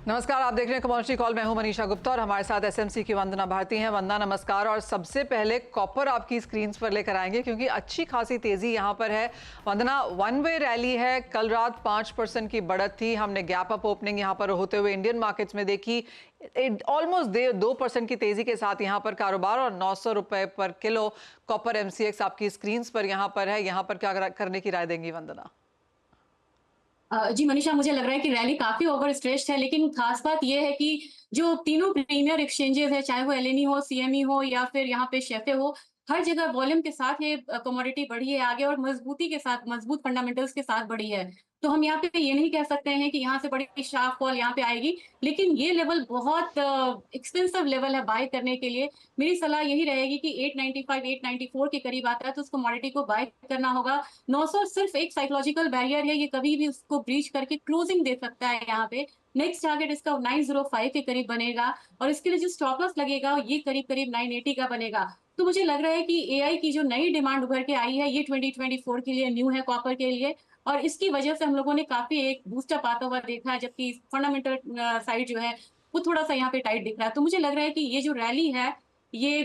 नमस्कार, आप देख रहे हैं कमर्शियल कॉल। मैं हूं मनीषा गुप्ता और हमारे साथ एसएमसी की वंदना भारती हैं। वंदना नमस्कार। और सबसे पहले कॉपर आपकी स्क्रीन पर लेकर आएंगे क्योंकि अच्छी खासी तेजी यहां पर है। वंदना, वन वे रैली है। कल रात 5% की बढ़त थी। हमने गैप अप ओपनिंग यहां पर होते हुए इंडियन मार्केट्स में देखी। ऑलमोस्ट 2% की तेजी के साथ यहां पर कारोबार और 900 रुपए पर किलो कॉपर एमसीएक्स आपकी स्क्रीन पर यहां पर है। यहां पर क्या करने की राय देंगी वंदना? जी मनीषा, मुझे लग रहा है कि रैली काफी ओवर स्ट्रेच्ड है, लेकिन खास बात यह है कि जो तीनों प्रीमियर एक्सचेंजेस है, चाहे वो एलएनई हो, सीएमई हो या फिर यहाँ पे शेफे हो, हर जगह वॉल्यूम के साथ ये कमोडिटी बढ़ी है आगे और मजबूती के साथ, मजबूत फंडामेंटल्स के साथ बढ़ी है। तो हम यहाँ पे ये नहीं कह सकते हैं कि यहाँ से बड़ी शार्प फॉल यहाँ पे आएगी, लेकिन ये लेवल बहुत एक्सपेंसिव लेवल है बाय करने के लिए। मेरी सलाह यही रहेगी कि 895 894 के करीब आता है तो उस कमोडिटी को बाय करना होगा। 900 सिर्फ एक साइकोलॉजिकल बैरियर है, ये कभी भी उसको ब्रीच करके क्लोजिंग दे सकता है। यहाँ पे नेक्स्ट टारगेट इसका 905 के करीब बनेगा और इसके लिए जो स्टॉप लॉस लगेगा ये करीब करीब 980 का बनेगा। तो मुझे लग रहा है कि एआई की जो नई डिमांड उभर के आई है, ये 2024 के लिए न्यू है कॉपर के लिए, और इसकी वजह से हम लोगों ने काफी एक बूस्टअप आता हुआ देखा है, जबकि फंडामेंटल साइड जो है वो थोड़ा सा यहाँ पे टाइट दिख रहा है। तो मुझे लग रहा है कि ये जो रैली है ये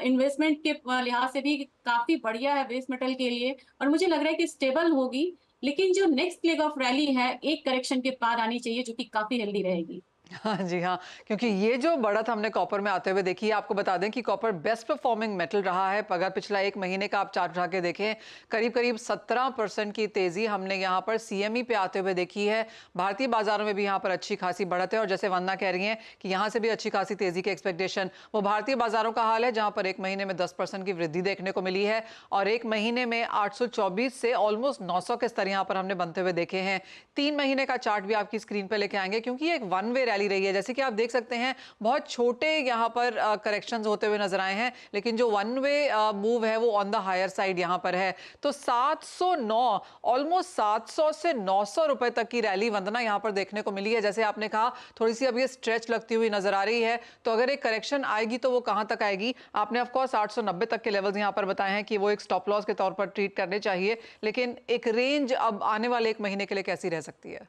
इन्वेस्टमेंट के लिहाज से भी काफी बढ़िया है बेस मेटल के लिए, और मुझे लग रहा है कि स्टेबल होगी। लेकिन जो नेक्स्ट लेग ऑफ रैली है एक करेक्शन के बाद आनी चाहिए, जो कि काफी हेल्दी रहेगी। हाँ जी, हाँ। क्योंकि ये जो बढ़त हमने कॉपर में आते हुए देखी है, आपको बता दें कि कॉपर बेस्ट परफॉर्मिंग मेटल रहा है। अगर पिछला एक महीने का आप चार्ट उठा के देखें, करीब करीब 17% की तेजी हमने यहाँ पर सीएमई पे आते हुए देखी है। भारतीय बाजारों में भी यहाँ पर अच्छी खासी बढ़त है और जैसे वंदना कह रही हैं कि यहाँ से भी अच्छी खासी तेजी की एक्सपेक्टेशन, वो भारतीय बाजारों का हाल है जहाँ पर एक महीने में 10% की वृद्धि देखने को मिली है और एक महीने में 824 से ऑलमोस्ट 900 के स्तर यहाँ पर हमने बनते हुए देखे हैं। 3 महीने का चार्ट भी आपकी स्क्रीन पर लेके आएंगे क्योंकि एक वन वे रैली रही है। जैसे कि आप देख सकते हैं, बहुत छोटे यहां पर करेक्शंस होते हुए नजर आए हैं, लेकिन जो वन वे मूव है वो ऑन द हायर साइड यहां पर है। तो 709, ऑलमोस्ट 700 से 900 रुपए तक की रैली वंदना यहां पर देखने को मिली है। जैसे आपने कहा, थोड़ी सी अब ये स्ट्रेच लगती हुई नजर आ रही है। तो अगर एक करेक्शन आएगी तो वो कहां तक आएगी? आपने ऑफकोर्स 890 तक के लेवल्स यहां पर बताए हैं कि वो एक स्टॉप लॉस के तौर पर ट्रीट करने चाहिए, लेकिन एक रेंज अब आने वाले एक महीने के लिए कैसी रह सकती है?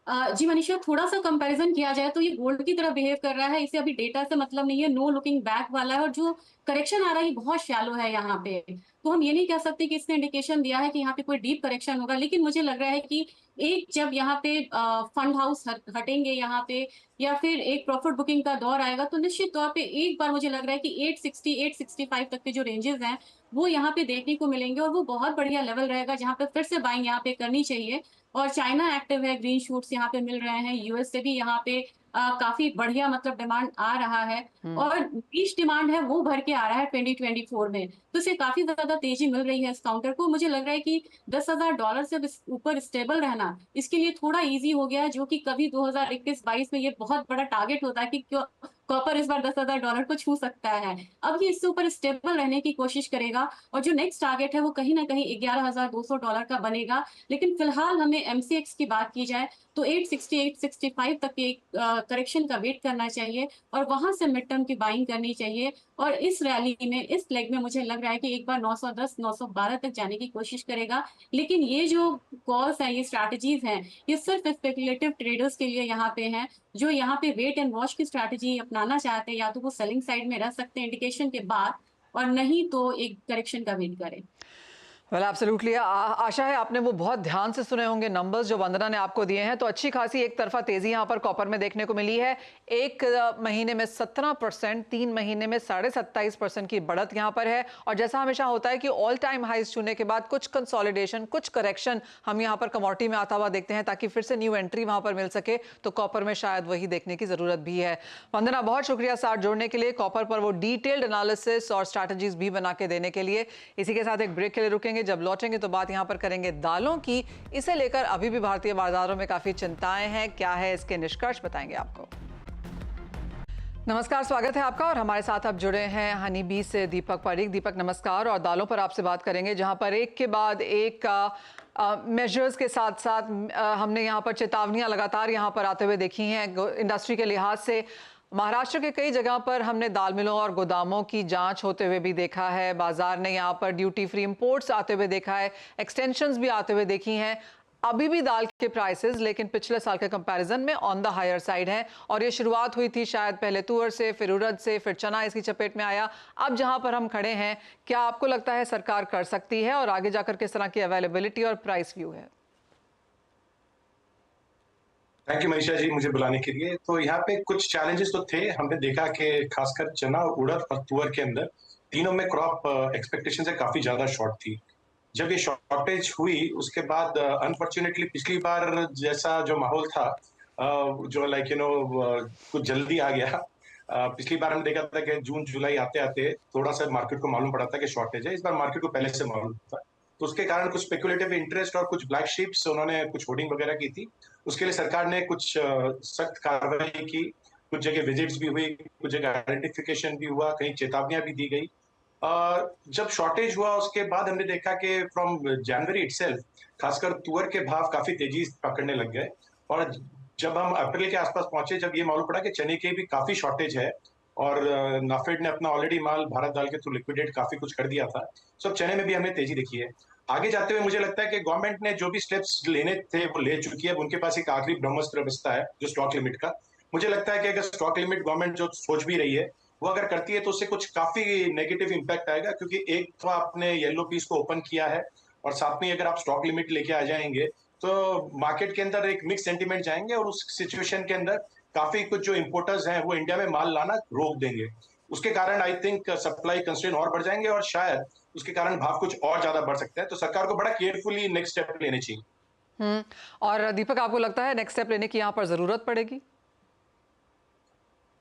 जी मनीषा, थोड़ा सा कंपैरिजन किया जाए तो ये गोल्ड की तरह बिहेव कर रहा है। इसे अभी डेटा से मतलब नहीं है, नो लुकिंग बैक वाला है, और जो करेक्शन आ रहा है ये बहुत शैलो है यहाँ पे। तो हम ये नहीं कह सकते कि इसने इंडिकेशन दिया है कि यहाँ पे कोई डीप करेक्शन होगा, लेकिन मुझे लग रहा है कि एक जब यहाँ पे फंड हाउस हटेंगे यहाँ पे, या फिर एक प्रॉफिट बुकिंग का दौर आएगा, तो निश्चित तौर पे एक बार मुझे लग रहा है कि 860 865 तक के जो रेंजेस हैं वो यहाँ पे देखने को मिलेंगे, और वो बहुत बढ़िया लेवल रहेगा जहाँ पे फिर से बाइंग यहाँ पे करनी चाहिए। और चाइना एक्टिव है, ग्रीन शूट्स यहाँ पे मिल रहे हैं, यूएस से भी यहाँ पे काफी बढ़िया मतलब डिमांड आ रहा है, और बीच डिमांड है वो भर के आ रहा है 2024 में। तो इसे काफी ज्यादा तेजी मिल रही है इस काउंटर को। मुझे लग रहा है कि $10,000 से ऊपर स्टेबल रहना इसके लिए थोड़ा इजी हो गया है, जो कि कभी 2021-22 में ये बहुत बड़ा टारगेट होता है कि क्यों कॉपर इस बार $10,000 को छू सकता है। अब ये इससे ऊपर स्टेबल रहने की कोशिश करेगा, और जो नेक्स्ट टारगेट है वो कहीं ना कहीं $11,200 का बनेगा। लेकिन फिलहाल हमें एमसीएक्स की बात की जाए तो 860 865 तक के करेक्शन का वेट करना चाहिए, और वहां से मिड टर्म की बाइंग करनी चाहिए। और इस रैली में, इस लेग में मुझे लग रहा है कि एक बार 910 912 तक जाने की कोशिश करेगा। लेकिन ये जो कॉल्स हैं, ये स्ट्रैटेजीज हैं, ये सिर्फ स्पेकुलेटिव ट्रेडर्स के लिए यहाँ पे हैं, जो यहाँ पे वेट एंड वॉच की स्ट्रैटेजी अपनाना चाहते हैं। या तो वो सेलिंग साइड में रह सकते हैं इंडिकेशन के बाद, और नहीं तो एक करेक्शन का वेट करें। वेल एब्सोल्युटली, आशा है आपने वो बहुत ध्यान से सुने होंगे नंबर्स जो वंदना ने आपको दिए हैं। तो अच्छी खासी एक तरफा तेजी यहां पर कॉपर में देखने को मिली है। एक महीने में 17%, 3 महीने में 27.5% की बढ़त यहां पर है। और जैसा हमेशा होता है कि ऑल टाइम हाइज छूने के बाद कुछ कंसोलिडेशन, कुछ करेक्शन हम यहां पर कमोडिटी में आता हुआ देखते हैं, ताकि फिर से न्यू एंट्री वहां पर मिल सके। तो कॉपर में शायद वही देखने की जरूरत भी है। वंदना, बहुत शुक्रिया साथ जोड़ने के लिए, कॉपर पर वो डिटेल्ड एनालिसिस और स्ट्रैटेजीज भी बना के देने के लिए। इसी के साथ एक ब्रेक के लिए रुकेंगे। जब लौटेंगे तो बात यहां पर करेंगे दालों की। इसे लेकर अभी भी भारतीय बाजारों में काफी चिंताएं हैं। क्या है इसके निष्कर्ष, बताएंगे आपको। नमस्कार, स्वागत है आपका। और हमारे साथ अब जुड़े हैं हनी बी से दीपक पारीक। दीपक नमस्कार। और दालों पर आपसे बात करेंगे, जहां पर एक के बाद एक मेजर्स के साथ साथ हमने यहाँ पर चेतावनियां लगातार यहाँ पर आते हुए देखी हैं इंडस्ट्री के लिहाज से। महाराष्ट्र के कई जगह पर हमने दाल मिलों और गोदामों की जांच होते हुए भी देखा है। बाजार ने यहाँ पर ड्यूटी फ्री इंपोर्ट्स आते हुए देखा है, एक्सटेंशंस भी आते हुए देखी हैं। अभी भी दाल के प्राइसेस लेकिन पिछले साल के कंपैरिजन में ऑन द हायर साइड हैं और ये शुरुआत हुई थी शायद पहले तुअर से, फिर उड़द से, फिर चना इसकी चपेट में आया। अब जहां पर हम खड़े हैं, क्या आपको लगता है सरकार कर सकती है और आगे जाकर किस तरह की अवेलेबिलिटी और प्राइस व्यू है? थैंक यू मनीषा जी, मुझे बुलाने के लिए। तो यहाँ पे कुछ चैलेंजेस तो थे। हमने देखा कि खासकर चना और उड़द और तुअर के अंदर तीनों में क्रॉप एक्सपेक्टेशन से काफी ज्यादा शॉर्ट थी। जब ये शॉर्टेज हुई उसके बाद अनफॉर्चुनेटली पिछली बार जैसा जो माहौल था, जो लाइक कुछ जल्दी आ गया। पिछली बार हमने देखा था कि जून जुलाई आते आते थोड़ा सा मार्केट को मालूम पड़ा था कि शॉर्टेज है। इस बार मार्केट को पहले से मालूम था, तो उसके कारण कुछ स्पेकुलेटिव इंटरेस्ट और कुछ ब्लैक शीप्स उन्होंने कुछ होर्डिंग वगैरह की थी। उसके लिए सरकार ने कुछ सख्त कार्रवाई की, कुछ जगह विजिट्स भी हुई, कुछ जगह आइडेंटिफिकेशन भी हुआ, कहीं चेतावनियां भी दी गई। जब शॉर्टेज हुआ उसके बाद हमने देखा कि फ्रॉम जनवरी इटसेल्फ खासकर तुअर के भाव काफी तेजी पकड़ने लग गए। और जब हम अप्रैल के आसपास पहुंचे, जब ये मालूम पड़ा कि चने की भी काफी शॉर्टेज है और नाफेड ने अपना ऑलरेडी माल भारत दाल के थ्रू लिक्विडेट काफी कुछ कर दिया था, सब चने में भी हमने तेजी देखी है। आगे जाते हुए मुझे लगता है कि गवर्नमेंट ने जो भी स्टेप्स लेने थे वो ले चुकी है। उनके पास एक आखिरी ब्रह्मास्त्र बचता है जो स्टॉक लिमिट का। मुझे लगता है कि अगर स्टॉक लिमिट गवर्नमेंट जो सोच भी रही है वो अगर करती है तो उससे कुछ काफी नेगेटिव इंपैक्ट आएगा, क्योंकि एक तो आपने येलो पीस को ओपन किया है और साथ में अगर आप स्टॉक लिमिट लेके आ जाएंगे तो मार्केट के अंदर एक मिक्स सेंटीमेंट जाएंगे और उस सिचुएशन के अंदर काफी कुछ जो इंपोर्टर्स हैं वो इंडिया में माल लाना रोक देंगे। उसके कारण आई थिंक सप्लाई कंस्ट्रेन और बढ़ जाएंगे और शायद उसके कारण भाव कुछ और ज्यादा बढ़ सकते हैं। तो सरकार को बड़ा केयरफुली नेक्स्ट स्टेप लेने चाहिए। और दीपक, आपको लगता है नेक्स्ट स्टेप लेने की यहाँ पर जरूरत पड़ेगी?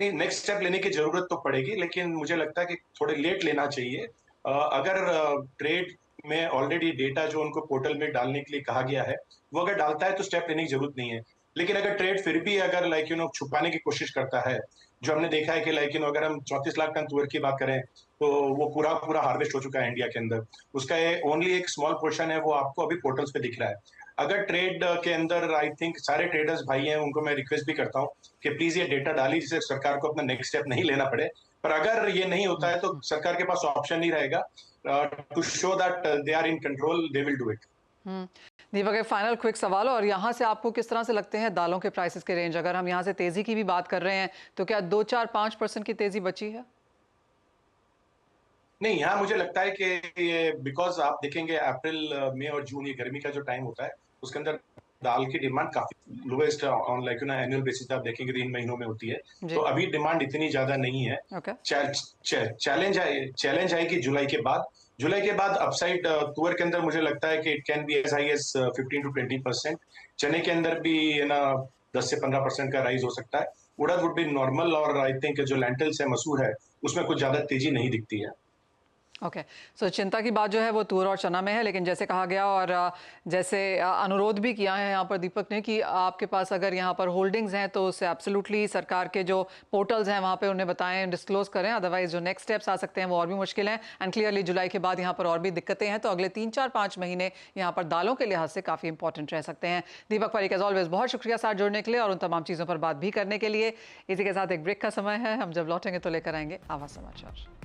नहीं, नेक्स्ट स्टेप लेने की जरूरत तो पड़ेगी, लेकिन मुझे लगता है कि थोड़े लेट लेना चाहिए। अगर ट्रेड में ऑलरेडी डेटा जो उनको पोर्टल में डालने के लिए कहा गया है वो अगर डालता है तो स्टेप लेने की जरूरत नहीं है। लेकिन अगर ट्रेड फिर भी अगर छुपाने की कोशिश करता है, जो हमने देखा है कि अगर हम 34 लाख टन तुअर की बात करें तो वो पूरा पूरा हार्वेस्ट हो चुका है इंडिया के अंदर। उसका ओनली एक स्मॉल पोर्शन है वो आपको अभी पोर्टल्स पे दिख रहा है। अगर ट्रेड के अंदर आई थिंक सारे ट्रेडर्स भाई हैं, उनको मैं रिक्वेस्ट भी करता हूँ कि प्लीज ये डेटा डाली जिससे सरकार को अपना नेक्स्ट स्टेप नहीं लेना पड़े। पर अगर ये नहीं होता है तो सरकार के पास ऑप्शन नहीं रहेगा। To show that they are in control, they will do it. Deepak, एक फाइनल क्विक सवाल, और यहाँ से आपको किस तरह से लगते हैं दालों के प्राइसेस के रेंज? अगर हम यहाँ से तेजी की भी बात कर रहे हैं तो क्या 2-4-5% की तेजी बची है? नहीं, यहाँ मुझे लगता है कि ये बिकॉज आप देखेंगे अप्रैल मई और जून ये गर्मी का जो टाइम होता है उसके अंदर दाल की डिमांड काफी लोएस्ट ऑन एनुअल बेसिस आप देखेंगे तो इन महीनों में होती है। तो अभी डिमांड इतनी ज्यादा नहीं है। चैलेंज आएगी जुलाई के बाद। जुलाई के बाद अपसाइड तुअर के अंदर मुझे लगता है कि it can be as high as 15 to 20%। चने के अंदर भी 10 से 15% का राइज हो सकता है। उड़द वुड बी नॉर्मल और आई थिंक जो लेंटिल्स है, मसूर है, उसमें कुछ ज्यादा तेजी नहीं दिखती है। ओके, सो चिंता की बात जो है वो तुअर और चना में है, लेकिन जैसे कहा गया और जैसे अनुरोध भी किया है यहाँ पर दीपक ने कि आपके पास अगर यहाँ पर होल्डिंग्स हैं तो उससे एब्सोल्युटली सरकार के जो पोर्टल्स हैं वहाँ पे उन्हें बताएं, डिस्क्लोज करें, अदरवाइज जो नेक्स्ट स्टेप्स आ सकते हैं वो और भी मुश्किल हैं। एंड क्लियरली जुलाई के बाद यहाँ पर और भी दिक्कतें हैं, तो अगले 3-4-5 महीने यहाँ पर दालों के लिहाज से काफ़ी इंपॉर्टेंट रह सकते हैं। दीपक पारेख एज ऑलवेज बहुत शुक्रिया साथ जुड़ने के लिए और उन तमाम चीज़ों पर बात भी करने के लिए। इसी के साथ एक ब्रेक का समय है, हम जब लौटेंगे तो लेकर आएंगे आवाज़ समाचार।